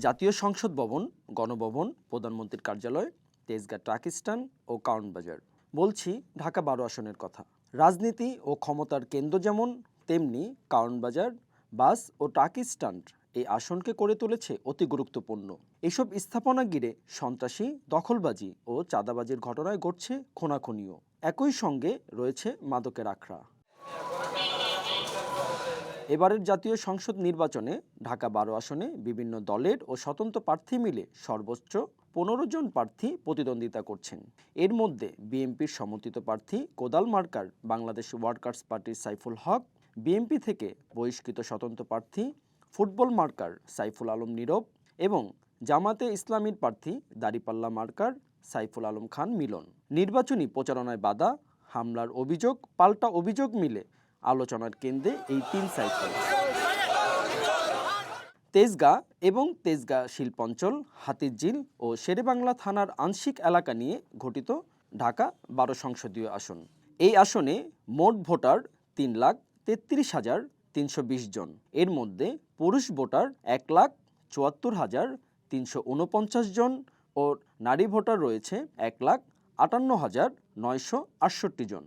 জাতীয় সংসদ ভবন, গণভবন, প্রধানমন্ত্রীর কার্যালয়, তেজগাঁ ট্রাক স্ট্যান্ড ও কারণ বাজার। বলছি ঢাকা 12 আসনের কথা। রাজনীতি ও ক্ষমতার কেন্দ্র যেমন, তেমনি কারণ বাজার, বাস ও ট্রাক স্ট্যান্ড এই আসনকে করে তুলেছে অতি গুরুত্বপূর্ণ। এসব স্থাপনা ঘিরে সন্ত্রাসী, দখলবাজি ও চাঁদাবাজির ঘটনায় ঘটছে খুনাখুনিও। একই সঙ্গে রয়েছে মাদকের আখড়া। এবারের জাতীয় সংসদ নির্বাচনে ঢাকা 12 আসনে বিভিন্ন দলের ও স্বতন্ত্র প্রার্থী মিলে সর্বোচ্চ 15 জন প্রার্থী প্রতিদ্বন্দ্বিতা করছেন। এর মধ্যে বিএনপির সমর্থিত প্রার্থী কোদাল মার্কার বাংলাদেশ ওয়ার্কার্স পার্টির সাইফুল হক, বিএনপি থেকে বহিষ্কৃত স্বতন্ত্র প্রার্থী ফুটবল মার্কার সাইফুল আলম নীরব এবং জামাতে ইসলামীর প্রার্থী দাড়িপাল্লা মার্কার সাইফুল আলম খান মিলন। নির্বাচনী প্রচারণায় বাধা, হামলার অভিযোগ, পাল্টা অভিযোগ মিলে আলোচনার কেন্দ্রে এই তিন সাইকেল। তেজগাঁ এবং তেজগাঁ শিল্পাঞ্চল, হাতিরঝিল ও শেরেবাংলা থানার আংশিক এলাকা নিয়ে গঠিত ঢাকা 12 সংসদীয় আসন। এই আসনে মোট ভোটার 3,33,320 জন। এর মধ্যে পুরুষ ভোটার 1,74,349 জন ও নারী ভোটার রয়েছে 1,58,968 জন।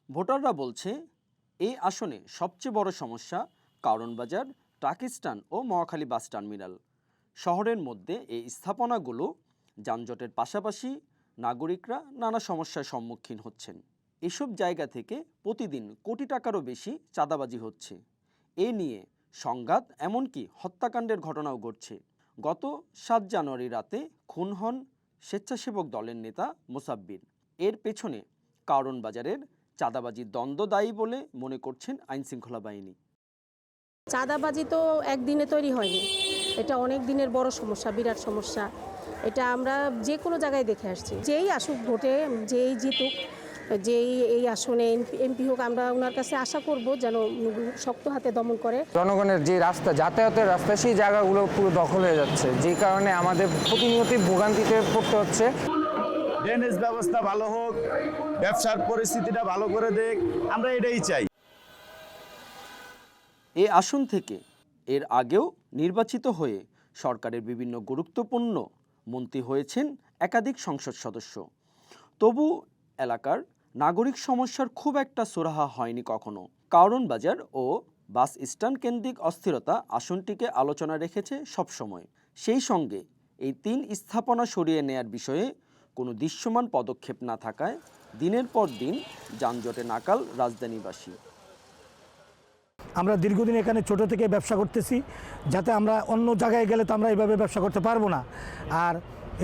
ভোটাররা বলছে, এই আসনে সবচেয়ে বড় সমস্যা কারণ বাজার, ট্রাক স্ট্যান্ড ও মহাখালী বাস টার্মিনাল। শহরের মধ্যে এই স্থাপনাগুলো যানজটের পাশাপাশি নাগরিকরা নানা সমস্যার সম্মুখীন হচ্ছেন। এসব জায়গা থেকে প্রতিদিন কোটি টাকারও বেশি চাঁদাবাজি হচ্ছে। এ নিয়ে সংঘাত, এমনকি হত্যাকাণ্ডের ঘটনাও ঘটছে। গত 7 জানুয়ারি রাতে খুন হন স্বেচ্ছাসেবক দলের নেতা মোসাব্বির। এর পেছনে কারণ বাজারের চাঁদাবাজির দ্বন্দ্ব দায়ী বলে মনে করছেন আইনশৃঙ্খলা বাহিনী। চাঁদাবাজি তো একদিনে তৈরি হয়নি, এটা অনেক দিনের বড় সমস্যা, বিরাট সমস্যা। এটা আমরা যে কোনো জায়গায় দেখে আসছি। যেই আসুক ভোটে, যেই জিতুক, যেই এই আসনে এমপি হোক, আমরা ওনার কাছে আশা করব যেন শক্ত হাতে দমন করে। জনগণের যে রাস্তা, যাতায়াতের রাস্তা, সেই জায়গাগুলো পুরো দখল হয়ে যাচ্ছে, যে কারণে আমাদের প্রতিনিয়তই ভোগান্তিতে পড়তে হচ্ছে। ড্রেনেজ ব্যবস্থা ভালো হোক, ব্যবসার পরিস্থিতিটা ভালো করে দেখ, আমরা এটাই চাই। এ আসন থেকে এর আগেও নির্বাচিত হয়ে সরকারের বিভিন্ন গুরুত্বপূর্ণ মন্ত্রী হয়েছেন একাধিক সংসদ সদস্য। তবু এলাকার নাগরিক সমস্যার খুব একটা সুরাহা হয়নি কখনো। কারণ বাজার ও বাস স্ট্যান্ড কেন্দ্রিক অস্থিরতা আসনটিকে আলোচনা রেখেছে সবসময়। সেই সঙ্গে এই 3 স্থাপনা সরিয়ে নেয়ার বিষয়ে কোনো দৃশ্যমান পদক্ষেপ না থাকায় দিনের পর দিন যানজটে নাকাল রাজধানীবাসী। আমরা দীর্ঘদিন এখানে ছোট থেকে ব্যবসা করতেছি, যাতে আমরা অন্য জায়গায় গেলে তো আমরা এইভাবে ব্যবসা করতে পারবো না, আর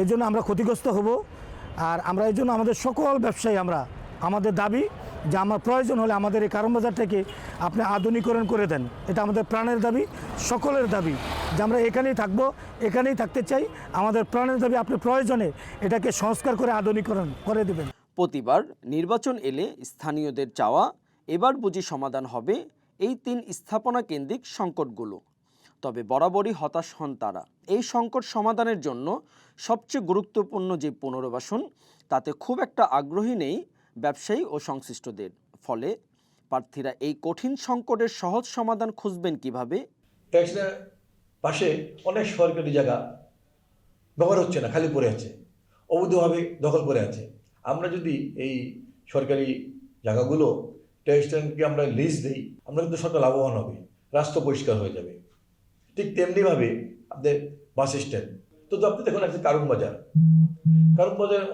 এই জন্য আমরা ক্ষতিগ্রস্ত হব। আর আমরা এই জন্য আমাদের সকল ব্যবসায়ী, আমাদের দাবি যে আমার প্রয়োজন হলে আমাদের এই কারণ বাজারটাকে আপনি আধুনিকরণ করে দেন। এটা আমাদের প্রাণের দাবি, সকলের দাবি যে আমরা এখানেই থাকবো, এখানেই থাকতে চাই। আমাদের প্রাণের দাবি, আপনি প্রয়োজনে এটাকে সংস্কার করে আধুনিকরণ করে দেবেন। প্রতিবার নির্বাচন এলে স্থানীয়দের চাওয়া, এবার বুঝি সমাধান হবে এই 3 স্থাপনা কেন্দ্রিক সংকটগুলো। তবে বরাবরই হতাশ হন তারা। এই সংকট সমাধানের জন্য সবচেয়ে গুরুত্বপূর্ণ যে পুনর্বাসন, তাতে খুব একটা আগ্রহী নেই ব্যবসায়ী ও সংশ্লিষ্টদের। ফলে প্রার্থীরা এই কঠিন সংকটের সহজ সমাধান খুঁজবেন কিভাবে? ট্যাক্সের পাশে অনেক সরকারি জায়গা ব্যবহার হচ্ছে না, খালি পড়ে আছে, অবৈধভাবে দখল করে আছে। আমরা যদি এই সরকারি জায়গাগুলো ট্যাক্সকে আমরা লিজ দিই, আমরা কিন্তু সরকার লাভবান হবে, রাস্তা পরিষ্কার হয়ে যাবে। ঠিক তেমনিভাবে আপনাদের বাস স্ট্যান্ড তো আপনি দেখুন, একটা কারণ বাজার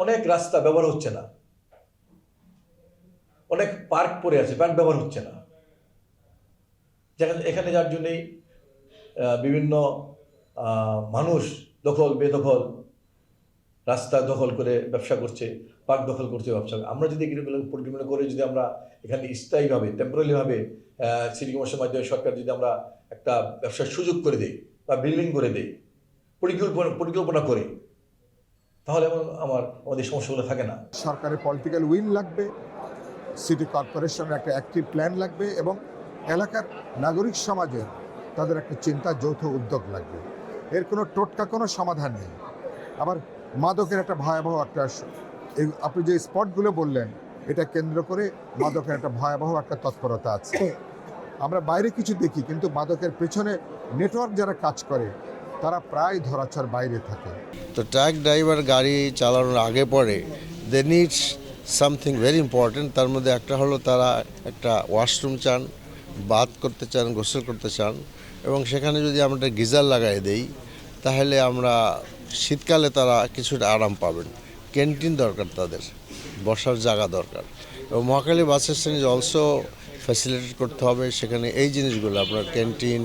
অনেক রাস্তা ব্যবহার হচ্ছে না, অনেক পার্ক পড়ে আছে, পার্ক ব্যবহার হচ্ছে না। এখানে যার জন্যই বিভিন্ন মানুষ দখল বেদখল রাস্তা দখল করে ব্যবসা করছে, পার্ক দখল করছে, ব্যবসা। আমরা যদি এগুলো পরিকল্পনা করে যদি আমরা এখানে স্থায়ীভাবে, টেম্পোরারিভাবে সিটি কর্পোরেশনের মাধ্যমে সরকার যদি আমরা একটা ব্যবসার সুযোগ করে দিই বা বিল্ডিং করে দিই, পরিকল্পনা করে, তাহলে আমাদের সমস্যাগুলো থাকে না। সরকারের পলিটিক্যাল উইল লাগবে, সিটি কর্পোরেশনের একটা অ্যাক্টিভ প্ল্যান লাগবে এবং এলাকার নাগরিক সমাজের তাদের একটা চিন্তা, যৌথ উদ্যোগ লাগবে। এর কোনো টোটকা কোনো সমাধান নেই। আবার মাদকের একটা ভয়াবহ একটা, আপনি যে স্পটগুলো বললেন, এটা কেন্দ্র করে মাদকের একটা ভয়াবহ একটা তৎপরতা আছে। আমরা বাইরে কিছু দেখি, কিন্তু মাদকের পেছনে নেটওয়ার্ক যারা কাজ করে, তারা প্রায় ধরাছোঁয়ার বাইরে থাকে। তো ট্রাক ড্রাইভার গাড়ি চালানোর আগে পরে দে নিডস সামথিং ভেরি ইম্পর্টেন্ট। তার মধ্যে একটা হলো তারা একটা ওয়াশরুম চান, বাথ করতে চান, গোসল করতে চান, এবং সেখানে যদি আমরা গিজার লাগাই দেই তাহলে আমরা শীতকালে তারা কিছুটা আরাম পাবেন। ক্যান্টিন দরকার, তাদের বসার জায়গা দরকার, এবং Mohakhali bus stand is also facilitate করতে হবে সেখানে এই জিনিসগুলো, আপনার ক্যান্টিন,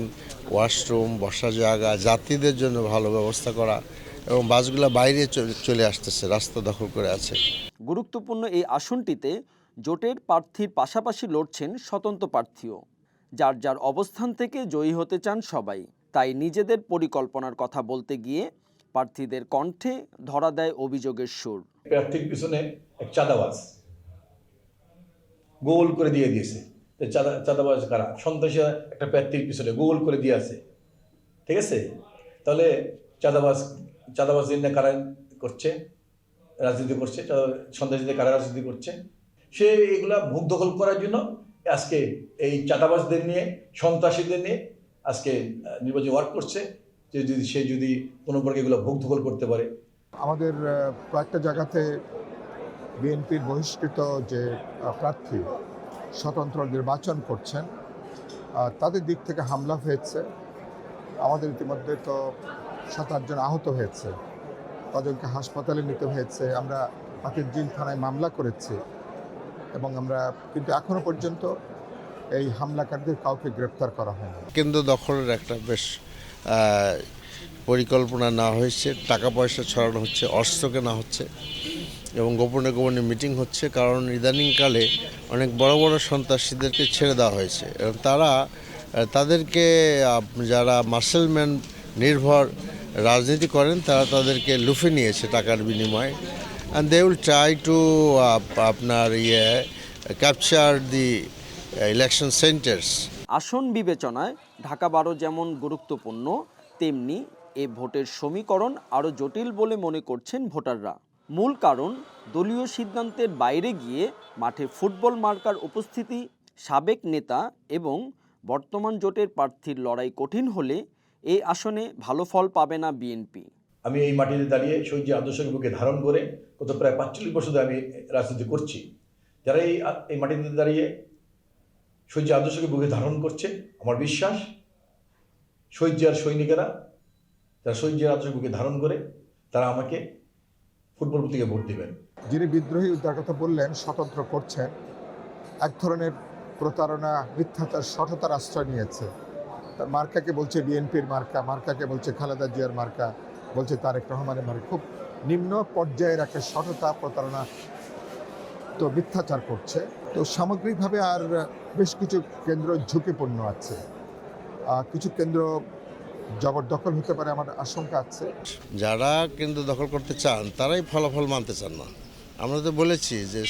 ওয়াশরুম, বসার জায়গা, যাত্রীদের জন্য ভালো ব্যবস্থা করা, এবং বাসগুলো বাইরে চলে আসতেছে, রাস্তা দখল করে আছে। গুরুত্বপূর্ণ এই আসনটিতে জোটের প্রার্থীর পাশাপাশি লড়ছেন স্বতন্ত্র প্রার্থীও। যার যার অবস্থান থেকে জয়ী হতে চান সবাই, তাই নিজেদের পরিকল্পনার কথা বলতে গিয়ে প্রার্থীদের কণ্ঠে ধরা দেয় অভিযোগের সুর। প্রার্থীর পিছনে এক চাঁদাবাজ গোল করে দিয়েছে। চাঁদাবাজ কারা? সন্ত্রাসী একটা প্রার্থীর পিছনে গোল করে দিয়ে আছে, ঠিক আছে? তাহলে চাঁদাবাজ কারা করছে, রাজনীতি করছে, সন্ত্রাসীদের কারা রাজনীতি করছে? সে এগুলা ভোগ দখল করার জন্য আজকে এই চাঁদাবাজদের নিয়ে, সন্ত্রাসীদের নিয়ে আজকে নির্বাচন ওয়ার্ক করছে, যে যদি কোনো প্রকার এগুলো ভোগ দখল করতে পারে। আমাদের কয়েকটা জায়গাতে বিএনপির বহিষ্কৃত যে প্রার্থী স্বতন্ত্র নির্বাচন করছেন, তাদের দিক থেকে হামলা হয়েছে। আমাদের ইতিমধ্যে তো 7-8 জন আহত হয়েছে, তাদেরকে হাসপাতালে নিতে হয়েছে। আমরা হাতিরঝিল থানায় মামলা করেছি, এবং আমরা কিন্তু এখনো পর্যন্ত এই হামলাকারীদের কাউকে গ্রেপ্তার করা হয়নি। কেন্দ্র দখলের একটা বেশ পরিকল্পনা না হয়েছে, টাকা পয়সা ছড়ানো হচ্ছে, অস্ত্র কেনা হচ্ছে, এবং গোপনে গোপনে মিটিং হচ্ছে। কারণ ইদানিংকালে অনেক বড় বড় সন্ত্রাসীদেরকে ছেড়ে দেওয়া হয়েছে, এবং তাদেরকে যারা মাসেলম্যান নির্ভর রাজনীতি করেন তারা তাদেরকে লুফে নিয়েছে টাকার বিনিময়ে। And they will try to আপনার ক্যাপচার দি ইলেকশন সেন্টার্স। আসন বিবেচনায় ঢাকা 12 যেমন গুরুত্বপূর্ণ, তেমনি এ ভোটের সমীকরণ আরও জটিল বলে মনে করছেন ভোটাররা। মূল কারণ, দলীয় সিদ্ধান্তের বাইরে গিয়ে মাঠে ফুটবল মার্কার উপস্থিতি, সাবেক নেতা এবং বর্তমান জোটের প্রার্থীর লড়াই কঠিন হলে এই আসনে ভালো ফল পাবে না বিএনপি। আমি এই মাটিতে দাঁড়িয়ে শহীদ আদর্শকে বুকে ধারণ করে গত প্রায় 45 বছর ধরে আমি রাজনীতি করছি। যারা এই মাটিতে দাঁড়িয়ে শহীদ আদর্শকে বুকে ধারণ করছে, আমার বিশ্বাস শহীদ জিয়ার সৈনিকেরা যারা শহীদ জিয়ার আদর্শকে বুকে ধারণ করে, তারা আমাকে ফুটবল প্রতীকে ভোট দেবেন। যিনি বিদ্রোহী উদ্ধার কথা বললেন, স্বতন্ত্র করছেন, এক ধরনের প্রতারণা, মিথ্যাচার, সঠতার আশ্রয় নিয়েছে। তার মার্কাকে বলছে বিএনপির মার্কা, মার্কাকে বলছে খালেদা জিয়ার মার্কা, বলছে তারেক রহমানের মার্কা। খুব নিম্ন পর্যায়ের একটা সঠতা, প্রতারণা, তো মিথ্যাচার করছে। তো সামগ্রিকভাবে আর বেশ কিছু কেন্দ্র ঝুঁকিপূর্ণ আছে, কিছু কেন্দ্র জবরদখল হতে পারে, আমার আশঙ্কা আছে। যারা কেন্দ্র দখল করতে চান তারাই ফলাফল মানতে চান না। আমরা তো বলেছি যে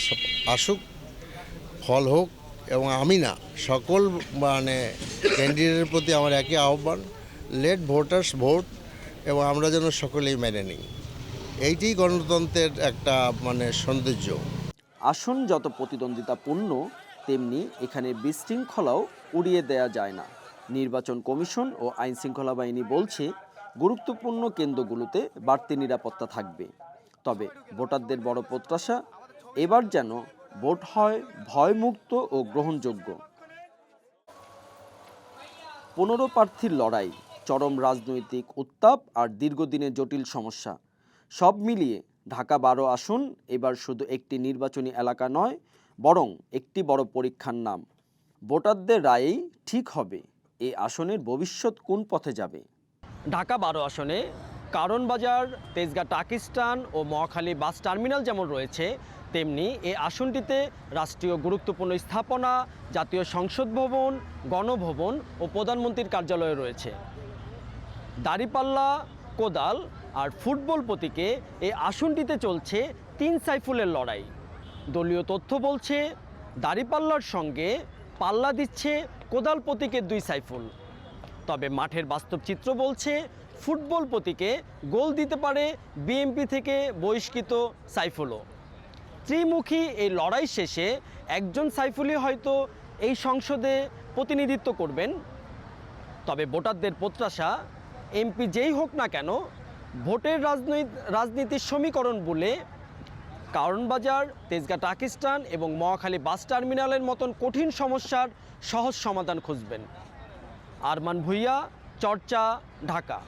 আসুক, ফল হোক, এবং আমি না, সকল ক্যান্ডিডেটের প্রতি আমার একই আহ্বান, লেট ভোটার্স ভোট, এবং আমরা যেন সকলেই মেনে নিই। এইটি গণতন্ত্রের একটা সৌন্দর্য। আসন যত প্রতিদ্বন্দ্বিতাপূর্ণ, তেমনি এখানে বিশৃঙ্খলাও উড়িয়ে দেয়া যায় না। নির্বাচন কমিশন ও আইনশৃঙ্খলা বাহিনী বলছে, গুরুত্বপূর্ণ কেন্দ্রগুলোতে বাড়তি নিরাপত্তা থাকবে। তবে ভোটারদের বড় প্রত্যাশা, এবার যেন ভোট হয় ভয়মুক্ত ও গ্রহণযোগ্য। 15 প্রার্থীর লড়াই, চরম রাজনৈতিক উত্তাপ আর দীর্ঘদিনের জটিল সমস্যা, সব মিলিয়ে ঢাকা 12 আসন এবার শুধু একটি নির্বাচনী এলাকা নয়, বরং একটি বড় পরীক্ষার নাম। ভোটারদের রায়েই ঠিক হবে এই আসনের ভবিষ্যৎ কোন পথে যাবে। ঢাকা 12 আসনে কারণ বাজার, তেজগাঁ টাকিস্টান ও মহাখালী বাস টার্মিনাল যেমন রয়েছে, তেমনি এই আসনটিতে রাষ্ট্রীয় গুরুত্বপূর্ণ স্থাপনা, জাতীয় সংসদ ভবন, গণভবন ও প্রধানমন্ত্রীর কার্যালয় রয়েছে। দাঁড়িপাল্লা, কোদাল আর ফুটবল প্রতীকে এই আসনটিতে চলছে 3 সাইফুলের লড়াই। দলীয় তথ্য বলছে, দাঁড়িপাল্লার সঙ্গে পাল্লা দিচ্ছে কোদাল প্রতীকের 2 সাইফুল। তবে মাঠের বাস্তব চিত্র বলছে, ফুটবল প্রতীকে গোল দিতে পারে বিএনপি থেকে বহিষ্কৃত সাইফুলও। ত্রিমুখী এই লড়াই শেষে একজন সাইফুলই হয়তো এই সংসদে প্রতিনিধিত্ব করবেন। তবে ভোটারদের প্রত্যাশা, এমপি যেই হোক না কেন ভোটের রাজনীতির সমীকরণ বলে কারণ বাজার, তেজগাঁ ট্রাক স্ট্যান্ড এবং মহাখালী বাস টার্মিনালের মতন কঠিন সমস্যার সহজ সমাধান খুঁজবেন। আরমান ভুঁইয়া, চর্চা, ঢাকা।